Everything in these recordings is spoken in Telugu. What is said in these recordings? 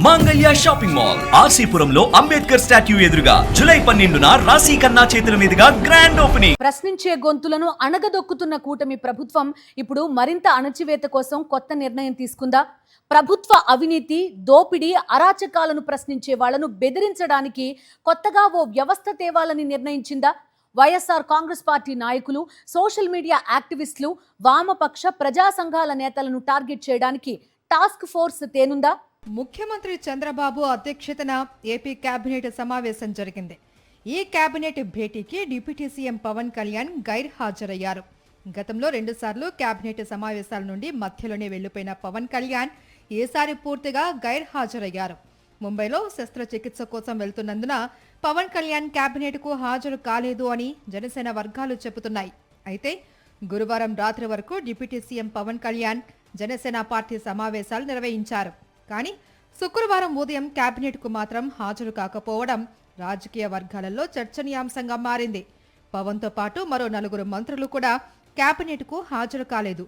మాంగళ్య షాపింగ్ మాల్ ఆర్సీపురంలో అంబేద్కర్ స్టాట్యూ ఎదురుగా జూలై 12న రాశి ఖన్నా చేతుల మీదుగా గ్రాండ్ ఓపెనింగ్. ప్రశ్నించే గొంతులను అణగదొక్కుతున్న కూటమి ప్రభుత్వం ఇప్పుడు మరింత అణచివేత కోసం కొత్త నిర్ణయం తీసుకుందా? ప్రభుత్వ అవినీతి, దోపిడీ, అరాచకాలను ప్రశ్నించే వాళ్లను బెదిరించడానికి కొత్తగా ఓ వ్యవస్థ తేవాలని నిర్ణయించిందా? వైఎస్ఆర్ కాంగ్రెస్ పార్టీ నాయకులు, సోషల్ మీడియా యాక్టివిస్టులు, వామపక్ష ప్రజా సంఘాల నేతలను టార్గెట్ చేయడానికి టాస్క్ ఫోర్స్ తేనుందా? ముఖ్యమంత్రి చంద్రబాబు అధ్యక్షతన ఏపీ కేబినెట్ సమావేశం జరిగింది. ఈ కేబినెట్ భేటీకి డిప్యూటీ సీఎం పవన్ కళ్యాణ్ గైర్హాజరయ్యారు. గతంలో 2 సార్లు కేబినెట్ సమావేశాల నుండి మధ్యలోనే వెళ్లిపోయిన పవన్ కళ్యాణ్ ఈసారి పూర్తిగా గైర్హాజరయ్యారు. ముంబైలో శస్త్రచికిత్స కోసం వెళ్తున్నందున పవన్ కళ్యాణ్ కేబినెట్కు హాజరు కాలేదు అని జనసేన వర్గాలు చెబుతున్నాయి. అయితే గురువారం రాత్రి వరకు deputy CM Pawan Kalyan Janasena party సమావేశాలు నిర్వహించారు. కానీ శుక్రవారం ఉదయం కేబినెట్కు మాత్రం హాజరు కాకపోవడం రాజకీయ వర్గాలలో చర్చనీయాంశంగా మారింది. పవన్తో పాటు మరో 4 మంత్రులు కూడా కేబినెట్కు హాజరు కాలేదు.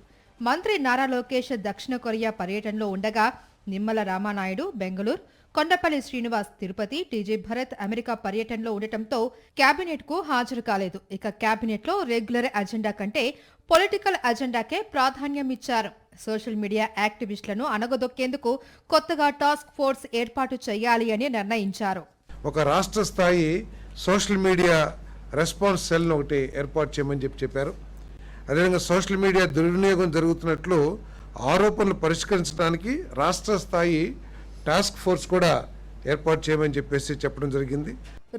మంత్రి నారా లోకేష్ దక్షిణ కొరియా పర్యటనలో ఉండగా, నిమ్మల రామానాయుడు బెంగళూరు, కొండపల్లి శ్రీనివాస్ తిరుపతి, టీజీ భరత్ అమెరికా పర్యటనలో ఉండటంతో కేబినెట్కు హాజరు కాలేదు. ఇక కేబినెట్లో రెగ్యులర్ అజెండా కంటే పొలిటికల్ అజెండాకే ప్రాధాన్యం ఇచ్చారు. సోషల్ మీడియా యాక్టివిస్టులను అణగదొక్కేందుకు కొత్తగా టాస్క్ ఫోర్స్ ఏర్పాటు చేయాలి అని నిర్ణయించారు. ఒక రాష్ట్ర స్థాయి సోషల్ మీడియా రెస్పాన్స్ సెల్ను ఒకటి ఏర్పాటు చేయమని చెప్పారు. అదేవిధంగా సోషల్ మీడియా దుర్వినియోగం జరుగుతున్నట్లు ఆరోపణలు పరిష్కరించడానికి రాష్ట్ర స్థాయి టాస్క్ ఫోర్స్ కూడా ఏర్పాటు చేయమని చెప్పడం జరిగింది.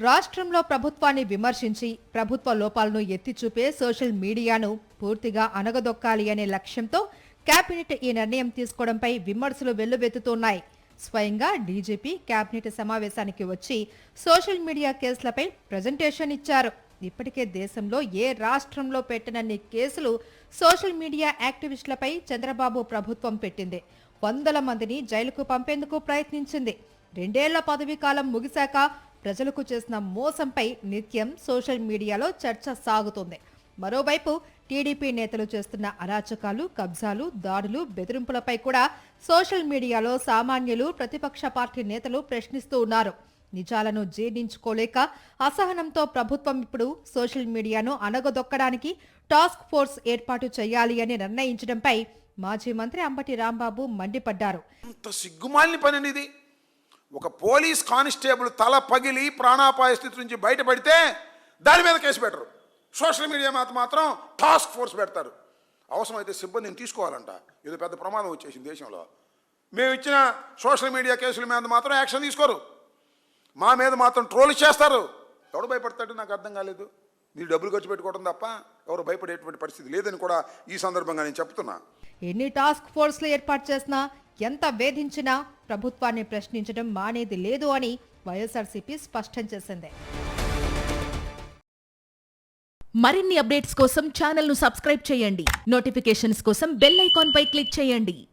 రాష్ట్రంలో ప్రభుత్వాన్ని విమర్శించి ప్రభుత్వ లోపాలను ఎత్తిచూపే సోషల్ మీడియాను పూర్తిగా అణగదొక్కాలి అనే లక్ష్యంతో కేబినెట్ ఈ నిర్ణయం తీసుకోవడంపై విమర్శలు వెల్లువెత్తుతున్నాయి. స్వయంగా డీజీపీ కేబినెట్ సమావేశానికి వచ్చి సోషల్ మీడియా కేసులపై ప్రజెంటేషన్ ఇచ్చారు. ఇప్పటికే దేశంలో ఏ రాష్ట్రంలో పెట్టనన్ని కేసులు సోషల్ మీడియా యాక్టివిస్టులపై చంద్రబాబు ప్రభుత్వం పెట్టింది. 100 మందిని జైలుకు పంపేందుకు ప్రయత్నించింది. 2 ఏళ్ల పదవీ కాలం ముగిశాక ప్రజలకు చేసిన మోసంపై నిత్యం సోషల్ మీడియాలో చర్చ సాగుతుంది. మరోవైపు టీడీపీ నేతలు చేస్తున్న అరాచకాలు, కబ్జాలు, దాడులు, బెదిరింపులపై కూడా సోషల్ మీడియాలో సామాన్యులు, ప్రతిపక్ష పార్టీ నేతలు ప్రశ్నిస్తూ ఉన్నారు. నిజాలను జీర్ణించుకోలేక అసహనంతో ప్రభుత్వం ఇప్పుడు సోషల్ మీడియాను అణగదొక్కడానికి టాస్క్ ఫోర్స్ ఏర్పాటు చేయాలి అని నిర్ణయించడంపై మాజీ మంత్రి అంబటి రాంబాబు మండిపడ్డారు. అంత సిగ్గుమాలిన పని ఇది. ఒక పోలీస్ కానిస్టేబుల్ తల పగిలి ప్రాణాపాయ స్థితి నుంచి బయటపడితే దాని మీద కేసు పెట్టరు. సోషల్ మీడియా మాత్రం టాస్క్ ఫోర్స్ పెడతారు. అవసరమైతే సిబ్బందిని తీసుకోవాలంట. ఇది పెద్ద ప్రమాదం వచ్చేసింది దేశంలో. మేము ఇచ్చిన సోషల్ మీడియా కేసుల మీద మాత్రం యాక్షన్ తీసుకోరు. మా మీద మాత్రం ట్రోల్ చేస్తారు. ఎవడు భయపడతాడు నాకు అర్థం కాలేదు. మీరు డబ్బులు ఖర్చు పెట్టుకోవడం తప్ప ఎవరు భయపడేటువంటి పరిస్థితి లేదని కూడా ఈ సందర్భంగా నేను చెప్తున్నా. ఎన్ని టాస్క్ ఫోర్స్లు ఏర్పాటు చేసినా, ఎంత వేధించినా ప్రభుత్వాన్ని ప్రశ్నించడం మానేది లేదు అని వైఎస్ఆర్సీపీ స్పష్టం చేసింది. మరిన్ని అప్డేట్స్ కోసం ఛానల్ను సబ్స్క్రైబ్ చేయండి. నోటిఫికేషన్స్ కోసం బెల్ ఐకాన్ పై క్లిక్ చేయండి.